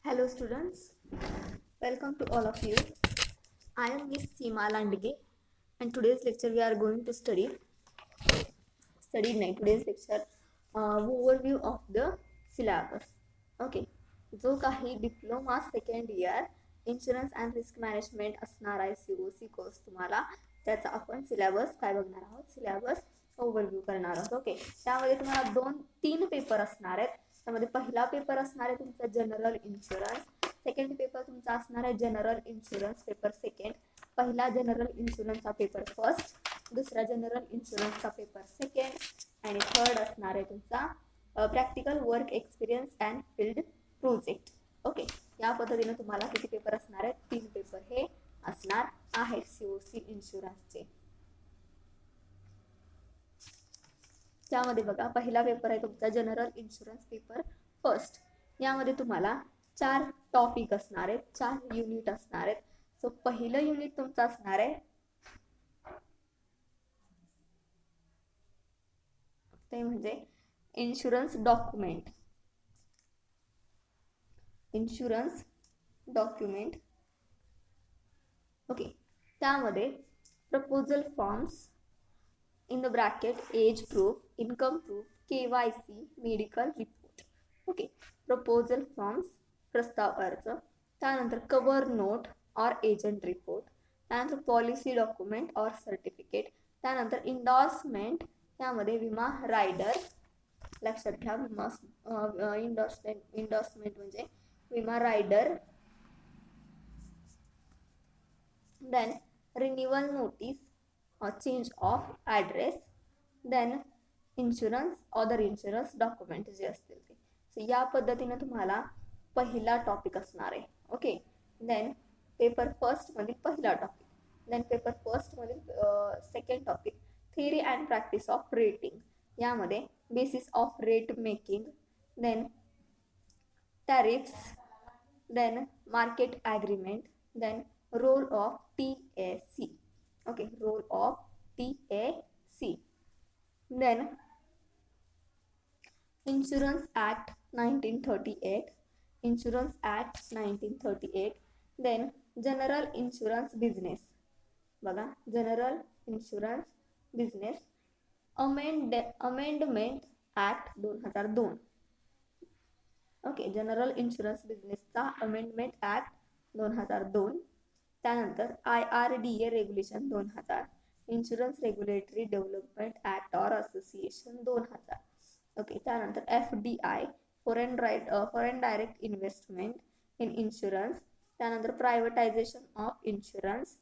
Hello students, welcome to all of you. I am Miss Seema Landige and today's lecture we are going to study today's lecture overview of the syllabus. Okay, जो काही diploma second year insurance and risk management असणार आहे COC course तुम्हाला त्याचा आपण syllabus काय बघणार आहोत सिलेबस ओव्हरव्ह्यू करणार आहोत. ओके, त्यामध्ये तुम्हाला तीन पेपर असणार आहेत. त्यामध्ये पहिला पेपर असणार आहे तुमचा जनरल इन्शुरन्स, सेकंड पेपर तुमचा असणार आहे जनरल इन्शुरन्स पेपर सेकंड, पहिला जनरल इन्शुरन्सचा पेपर फर्स्ट, दुसरा जनरल इन्शुरन्सचा पेपर सेकंड आणि थर्ड असणार आहे तुमचा practical work experience and field project. Okay, या पद्धतीने तुम्हाला किती पेपर असणार आहेत? तीन पेपर हे असणार आहेत COC इन्शुरन्सचे. त्यामध्ये बघा पहिला पेपर आहे तुमचा जनरल इन्शुरन्स पेपर फर्स्ट. यामध्ये तुम्हाला 4 टॉपिक असणार आहेत, 4 युनिट असणार आहेत. सो पहिलं युनिट तुमचं असणार आहे ते म्हणजे इन्शुरन्स डॉक्युमेंट. ओके, त्यामध्ये proposal forms in the bracket age proof, income proof, KYC, medical report. Okay, proposal forms प्रस्ताव अर्ज, त्यानंतर कवर नोट और एजंट रिपोर्ट, त्यानंतर पॉलिसी डॉक्युमेंट और सर्टिफिकेट, त्यानंतर इंडॉर्समेंट. त्यामध्ये विमा रायडर लक्षात घ्या, विमा इंडॉर्समेंट म्हणजे विमा rider. Then renewal notice, change of address, then insurance other insurance document जे असतील ते. सो या पद्धतीने तुम्हाला पहिला टॉपिक असणार आहे. ओके, देन पेपर फर्स्ट मधील पहिला टॉपिक, देन पेपर फर्स्ट मधील second topic theory and practice of rating. यामध्ये basis of rate making, then tariffs, then market agreement, then role of TAC. Okay, role of TAC. Then Insurance Act 1938, Insurance Act 1938. Then General Insurance Business. बघा, General Insurance Business Amendment Act 2002. Okay, general insurance बिझनेसचा amendment act 2002. त्यानंतर IRDA regulation 2000, insurance regulatory development act और association 2000. Okay, त्यानंतर FDI foreign direct investment in insurance, त्यानंतर privatisation of insurance.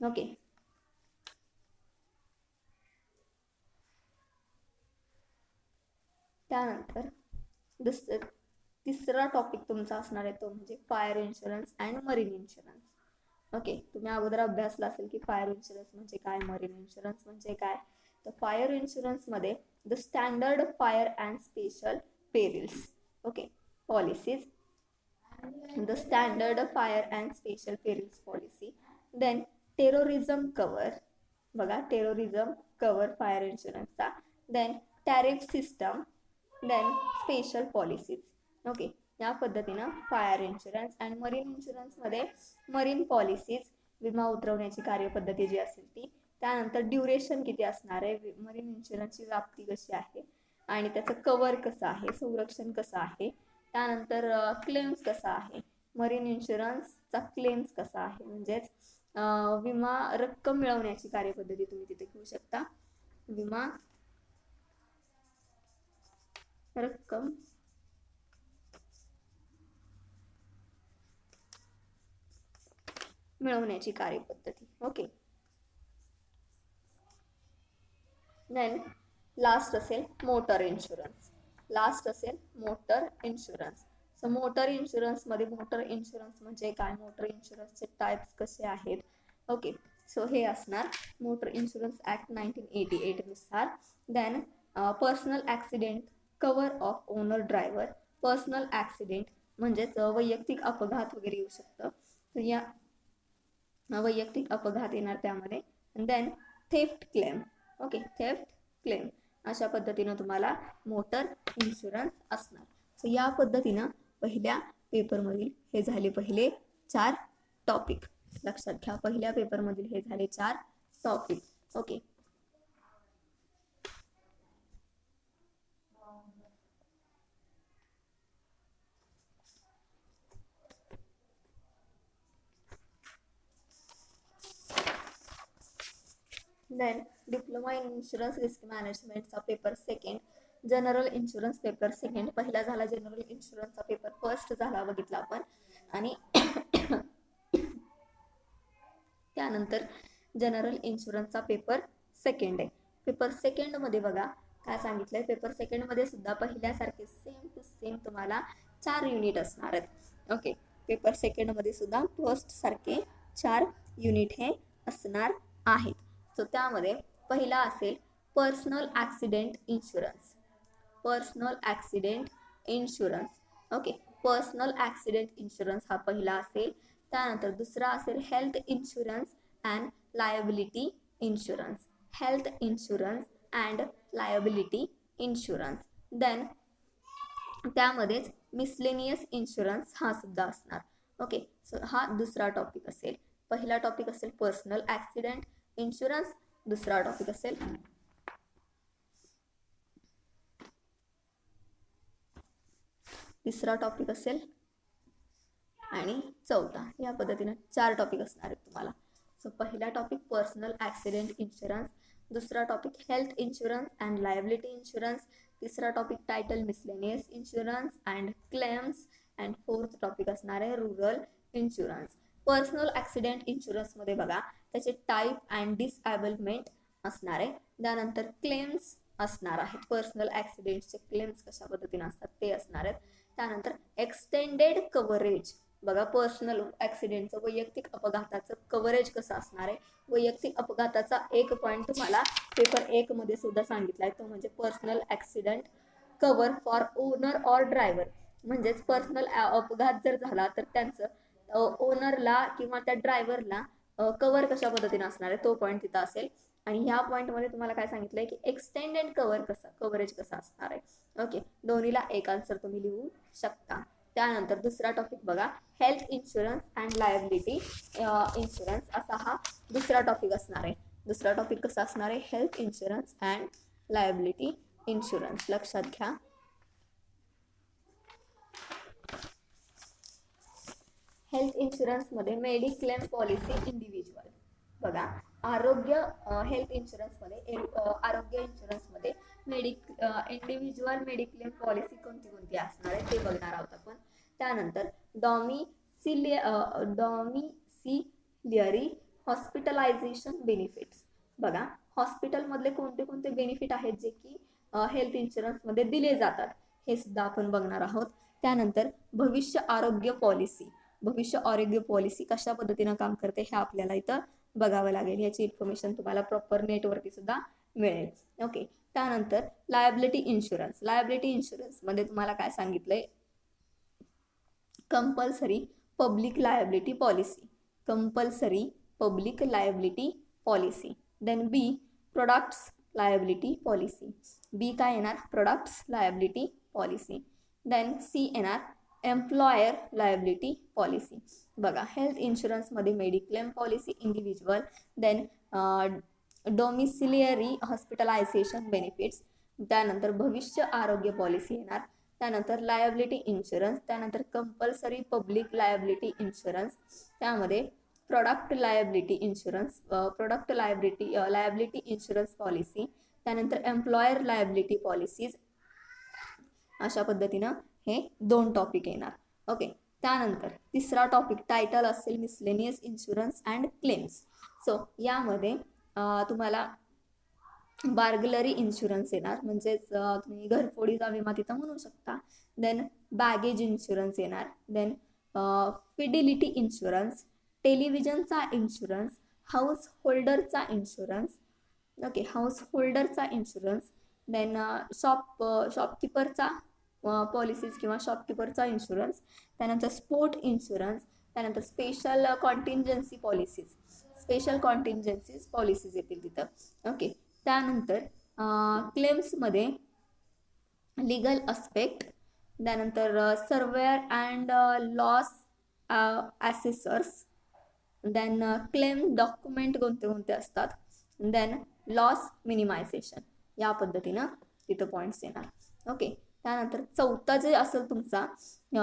Okay, त्यानंतर तिसरा topic तुमचा असणार आहे तो म्हणजे fire insurance and marine insurance. Okay, तुम्ही अगोदर अभ्यासला असेल की फायर इन्शुरन्स म्हणजे काय, मरीन इन्शुरन्स म्हणजे काय. तर फायर इन्शुरन्स मध्ये the standard fire and special perils. Okay, policies, the standard fire and special perils policy. Then terrorism cover, बघा टेरोरिझम कव्हर फायर इन्शुरन्सचा. Then tariff system, then special policies. Okay, या पद्धतीनं fire insurance and marine इन्शुरन्समध्ये marine policies, विमा उतरवण्याची कार्यपद्धती जी असेल ती, त्यानंतर ड्युरेशन किती असणार आहे, मरीन इन्शुरन्सची व्याप्ती कशी आहे आणि त्याचं कव्हर कसं आहे, संरक्षण कसं आहे, त्यानंतर क्लेम्स कसा आहे, मरीन इन्शुरन्सचा क्लेम्स कसा आहे, म्हणजेच विमा रक्कम मिळवण्याची कार्यपद्धती तुम्ही तिथे घेऊ शकता. विमा रक्कम मिळवण्याची कार्यपद्धती. ओके, देन लास्ट असेल motor insurance. So motor insurance मध्ये मोटर इन्शुरन्स म्हणजे काय, मोटर इन्शुरन्सचे टाइप्स कसे आहेत. ओके, सो हे असणार मोटर इन्शुरन्स ऍक्ट 1988 नुसार. Then personal accident cover of owner driver. Personal accident म्हणजेच वैयक्तिक अपघात वगैरे येऊ शकतं, तर या वैयक्तिक अपघात येणार त्यामध्ये. Then theft claim. Okay, theft claim अशा पद्धतीनं तुम्हाला मोटर इन्शुरन्स असणार. सो या पद्धतीनं पहिल्या पेपरमधील हे झाले पहिले 4 टॉपिक. लक्षात घ्या, पहिल्या पेपरमधील हे झाले 4 topic. Okay. Then diploma in insurance risk मॅनेजमेंटचा paper second, general insurance paper second. पहिला झाला जनरल इन्शुरन्सचा पेपर फर्स्ट झाला बघितला आपण, आणि त्यानंतर जनरल इन्शुरन्सचा पेपर सेकंड आहे. पेपर सेकंड मध्ये बघा काय सांगितलंय, पेपर सेकंड मध्ये सुद्धा पहिल्यासारखे सेम टू सेम तुम्हाला 4 युनिट असणार आहेत. ओके. पेपर सेकंड मध्ये सुद्धा फर्स्ट सारखे 4 युनिट हे असणार आहेत. सो त्यामध्ये पहिला असेल personal accident insurance. Personal accident insurance. Okay. Personal accident insurance हा पहिला असेल. त्यानंतर दुसरा असेल health insurance and liability insurance. Health insurance and liability insurance. Then त्यामध्येच मिसलेनियस इन्शुरन्स हा सुद्धा असणार. ओके. सो हा दुसरा टॉपिक असेल. पहिला टॉपिक असेल पर्सनल ॲक्सिडेंट इन्शुरन्स, दुसरा टॉपिक असेल तिसरा टॉपिक असेल आणि चौथा. या पद्धतीने 4 टॉपिक असणार आहेत तुम्हाला. सो पहिला टॉपिक पर्सनल ॲक्सिडेंट इन्शुरन्स, दुसरा topic health insurance and liability insurance, तिसरा topic title miscellaneous insurance and claims, and fourth topic असणार आहे रुरल इन्शुरन्स. पर्सनल ॲक्सिडेंट इन्शुरन्समध्ये बघा त्याचे टाईप अँड डिसएबलमेंट असणार आहे. त्यानंतर क्लेम्स असणार आहेत. पर्सनल ॲक्सिडेंटचे क्लेम्स कशा पद्धतीने असतात ते असणार आहेत. त्यानंतर एक्सटेंडेड कव्हरेज. बघा पर्सनल ॲक्सिडेंटचं वैयक्तिक अपघाताचं कव्हरेज कसं असणार आहे. वैयक्तिक अपघाताचा एक पॉईंट तुम्हाला पेपर 1 मध्ये सुद्धा सांगितला आहे, तो म्हणजे personal accident cover for owner or driver. म्हणजेच पर्सनल अपघात जर झाला तर त्यांचं ओनरला किंवा त्या ड्रायव्हरला कव्हर कशा पद्धतीने असणार आहे तो पॉईंट तिथं असेल. आणि ह्या पॉईंटमध्ये तुम्हाला काय सांगितलंय की एक्सटेंडेड कव्हरेज कसा असणार आहे. ओके. दोन्हीला एक आन्सर तुम्ही लिहू शकता. त्यानंतर दुसरा टॉपिक बघा health insurance and liability insurance असा हा दुसरा टॉपिक असणार आहे. दुसरा टॉपिक कसा असणार आहे health insurance and liability insurance. लक्षात घ्या. हेल्थ इन्शुरन्समध्ये मेडिक्लेम पॉलिसी इंडिव्हिज्युअल. बघा आरोग्य हेल्थ इन्शुरन्समध्ये आरोग्य इन्शुरन्समध्ये इंडिव्हिज्युअल मेडिक्लेम पॉलिसी कोणती असणार आहे ते बघणार आहोत आपण. त्यानंतर डॉमिसिलियरी हॉस्पिटलायझेशन बेनिफिट्स. बघा हॉस्पिटलमधले कोणते बेनिफिट आहेत जे की हेल्थ इन्शुरन्समध्ये दिले जातात हे सुद्धा आपण बघणार आहोत. त्यानंतर भविष्य आरोग्य पॉलिसी कशा पद्धतीनं काम करते हे आपल्याला इथं बघावं लागेल. याची इन्फॉर्मेशन तुम्हाला प्रॉपर नेटवरती सुद्धा मिळेल. ओके. त्यानंतर लायबिलिटी इन्शुरन्स मध्ये तुम्हाला काय सांगितलंय compulsory public liability policy. Then B products liability policy. B काय येणार products liability policy. Then C येणार एम्प्लॉयर लायबिलिटी पॉलिसी. बघा हेल्थ इन्शुरन्समध्ये mediclaim policy individual, then domiciliary hospitalisation benefits, त्यानंतर भविष्य आरोग्य पॉलिसी येणार, त्यानंतर लायबिलिटी इन्शुरन्स, त्यानंतर कंपल्सरी पब्लिक लायबिलिटी इन्शुरन्स, त्यामध्ये प्रोडक्ट लायबिलिटी इन्शुरन्स पॉलिसी, त्यानंतर एम्प्लॉयर लायबिलिटी पॉलिसीज. अशा पद्धतीनं हे 2 टॉपिक येणार. ओके. त्यानंतर तिसरा टॉपिक टायटल असेल miscellaneous insurance and claims. So यामध्ये तुम्हाला बार्गलरी इन्शुरन्स येणार, म्हणजेच तुम्ही घरफोडीचा विमा तिथं म्हणू शकता. देन बॅगेज इन्शुरन्स येणार, देन फिडिलिटी इन्शुरन्स, टेलिव्हिजनचा इन्शुरन्स, हाऊस होल्डरचा इन्शुरन्स, देन शॉपकीपरचा पॉलिसीज किंवा शॉपकीपरचा इन्शुरन्स, त्यानंतर स्पोर्ट इन्शुरन्स, त्यानंतर स्पेशल कॉन्टिंजन्सीज पॉलिसीज येतील तिथं. ओके. त्यानंतर क्लेम्समध्ये लिगल अस्पेक्ट, त्यानंतर surveyor and loss assessors, then claim document कोणते कोणते असतात, देन लॉस मिनिमायझेशन. या पद्धतीनं तिथं पॉईंट्स येणार. ओके, त्यानंतर चौथा जे असेल तुमचा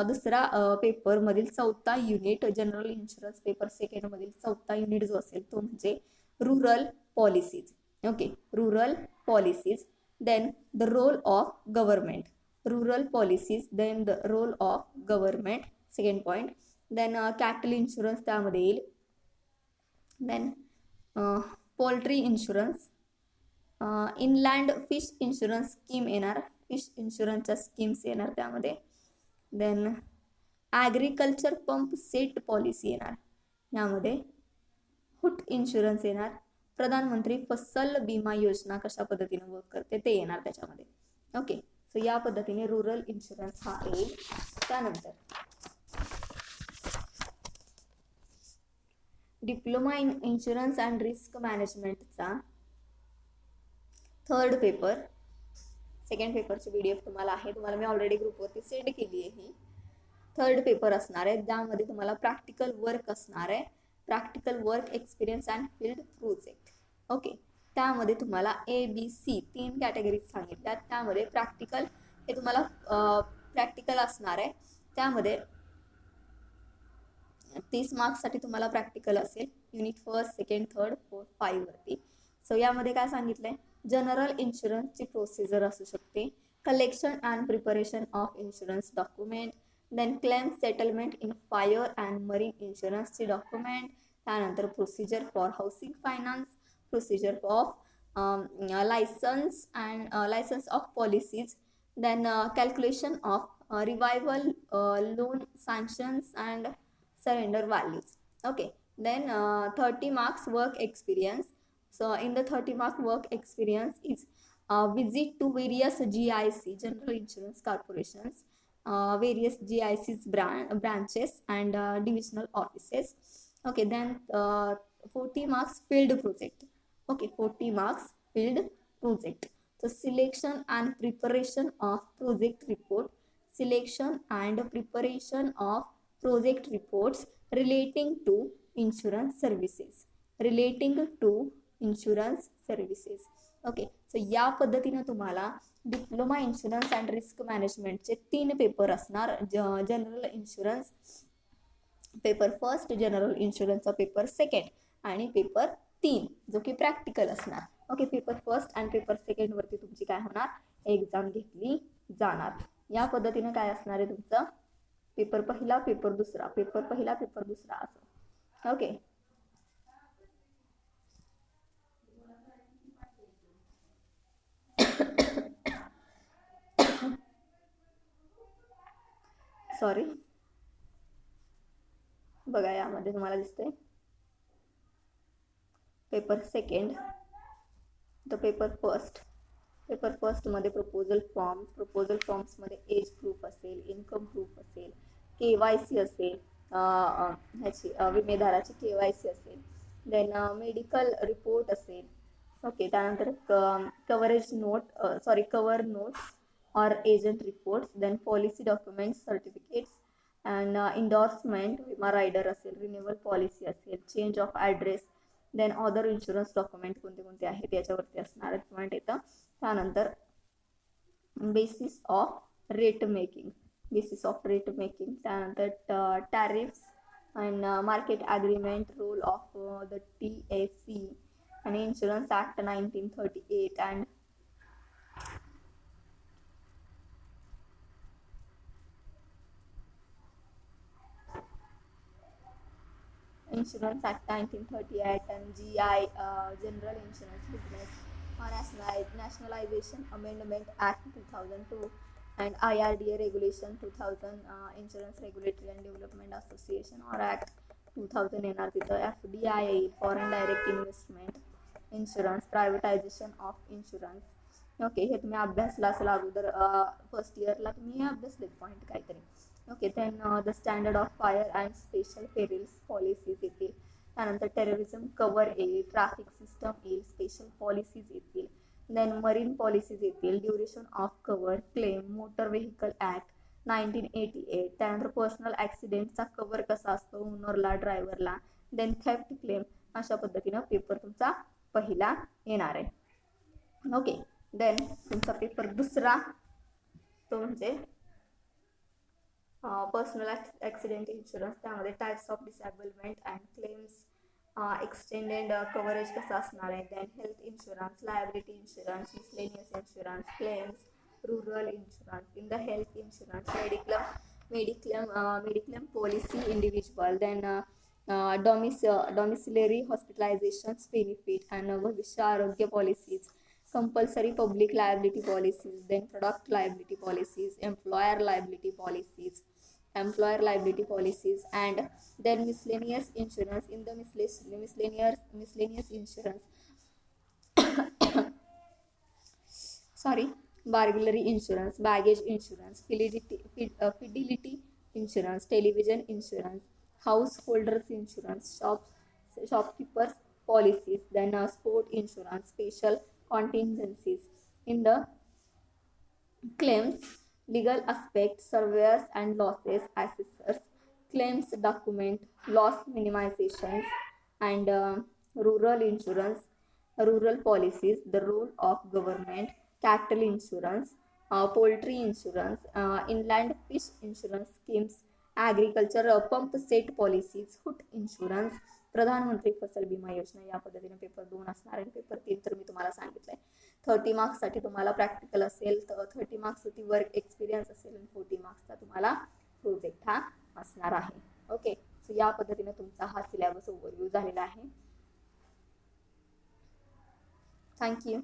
दुसरा पेपर मधील चौथा unit, general insurance paper second मधील चौथा युनिट जो असेल तो म्हणजे rural policies. Okay, rural policies, then the role of government, rural policies, then the role of government, second point. Then cattle insurance त्यामध्ये येईल, then poultry insurance, inland fish insurance scheme येणार, fish इन्शुरन्सच्या schemes येणार त्यामध्ये. Then agriculture pump set policy येणार यामध्ये, हुट insurance येणार, प्रधानमंत्री फसल विमा योजना कशा पद्धतीने वर्क करते ते येणार त्याच्यामध्ये. ओके, सो या पद्धतीने रुरल इन्शुरन्स हा येईल. त्यानंतर diploma in insurance and risk मॅनेजमेंटचा थर्ड पेपर, सेकंड पेपरची PDF तुम्हाला आहे, तुम्हाला मी ऑलरेडी ग्रुपवरती सेंड केली आहे. ही थर्ड पेपर असणार आहे, ज्यामध्ये तुम्हाला प्रॅक्टिकल वर्क असणार आहे, practical work experience and field project. Okay, त्यामध्ये तुम्हाला ABC 3 कॅटेगरीज सांगितल्या, त्यामध्ये प्रॅक्टिकल हे तुम्हाला प्रॅक्टिकल असणार आहे. त्यामध्ये 30 मार्क्ससाठी तुम्हाला प्रॅक्टिकल असेल, युनिट 1, 2, 3, 4, 5 वरती. सो यामध्ये काय सांगितलंय, जनरल इन्शुरन्सची प्रोसिजर असू शकते, collection and preparation of insurance document, then claim settlement in fire and marine इन्शुरन्सची डॉक्युमेंट, त्यानंतर procedure for housing finance, procedure of licence of policies, then calculation of revival loan sanctions and surrender values. Okay, then 30 marks work experience. So in the 30 mark work experience is visit to various GIC, general insurance corporations, various GIC's branches and divisional offices. Okay, then 40 marks field project. Okay, 40 marks field project. So selection and preparation of project report, selection and preparation of project reports relating to insurance services, relating to insurance services. Okay, so या पद्धतीने तुम्हाला diploma insurance and risk मॅनेजमेंटचे 3 paper असणार, general insurance paper first, general इन्शुरन्सचा paper second आणि paper 3 जो की practical असणार. ओके, पेपर फर्स्ट आणि पेपर सेकंड वरती तुमची काय होणार, एक्झाम घेतली जाणार. या पद्धतीने काय असणार आहे तुमचं, पेपर पहिला, पेपर दुसरा, पेपर पहिला, पेपर दुसरा असं. ओके, सॉरी, बघा यामध्ये तुम्हाला दिसतंय पेपर सेकंड, तर पेपर फर्स्ट मध्ये प्रपोजल फॉर्म्स मध्ये एज प्रूफ असेल, इन्कम प्रूफ असेल, KYC असेल, ह्याची विमेदाराची KYC असेल, देन मेडिकल रिपोर्ट असेल. ओके, त्यानंतर कवर नोट्स और agent reports, then policy documents, certificates and endorsement, विमा रायडर असेल, रिन्युअल पॉलिसी असेल, change of address, then other insurance document कोणते कोणते आहेत याच्यावरती असणार पॉईंट येतं. त्यानंतर बेसिस ऑफ रेट मेकिंग, त्यानंतर tariffs and market agreement, role of the TAC आणि insurance act 1938 and Insurance Act 1938 and GI, General Insurance Business Nationalization Amendment Act 2002 and IRDA Regulation 2000, Insurance Regulatory and Development Association or Act 2000 येणार तिथं. FDI, Foreign Direct Investment Insurance, Privatization of Insurance. Okay, हे तुम्ही अभ्यासला असेल अगोदर, first इयरला तुम्ही हे अभ्यासले पॉईंट काहीतरी. Okay, then the standard of fire and special perils policies येतील. त्यानंतर टेररिझम कव्हर येईल, ट्रॅफिक सिस्टम येईल, स्पेशल पॉलिसीज येतील, देन मरीन पॉलिसीज येतील, duration of cover, claim, motor vehicle act, 1988. त्यानंतर पर्सनल ऍक्सिडेंटचा कव्हर कसा असतो ओनरला, ड्रायव्हरला. Then theft claim. अशा पद्धतीनं पेपर तुमचा पहिला येणार आहे. ओके, देन तुमचा पेपर दुसरा तो म्हणजे पर्सनल ॲक्सिडेंट इन्शुरन्स. त्यामध्ये types of disablement and claims, extended coverage कसं असणार आहे. Then health insurance, liability insurance, miscellaneous insurance, claims, rural insurance. In the health insurance, mediclaim policy individual, then domiciliary hospitalizations benefit and भविष्य आरोग्य policies, compulsory public liability policies, then product liability policies, employer liability policies, and then miscellaneous insurance. In the miscellaneous insurance, sorry, burglary insurance, baggage insurance, fidelity insurance, television insurance, householders insurance, shopkeepers policies, then sport insurance, special contingencies. In the claims, legal aspect, surveyors and losses assessors, claims document, loss minimizations, and rural insurance, rural policies, the role of government, cattle insurance, poultry insurance, inland fish insurance schemes, agriculture pump set policies, hut insurance, प्रधानमंत्री फसल विमा योजना. या पद्धतीने paper 2 असणार आहे. Paper 3 तर मी तुम्हाला सांगितलंय 30 मार्क्ससाठी तुम्हाला प्रॅक्टिकल असेल, तर 30 मार्क्ससाठी वर्क एक्सपिरियन्स असेल आणि 40 मार्क्सचा तुम्हाला प्रोजेक्ट हा असणार आहे. ओके, सो या पद्धतीने तुमचा हा सिलेबस ओव्हरव्ह्यू झालेला आहे. थँक्यू.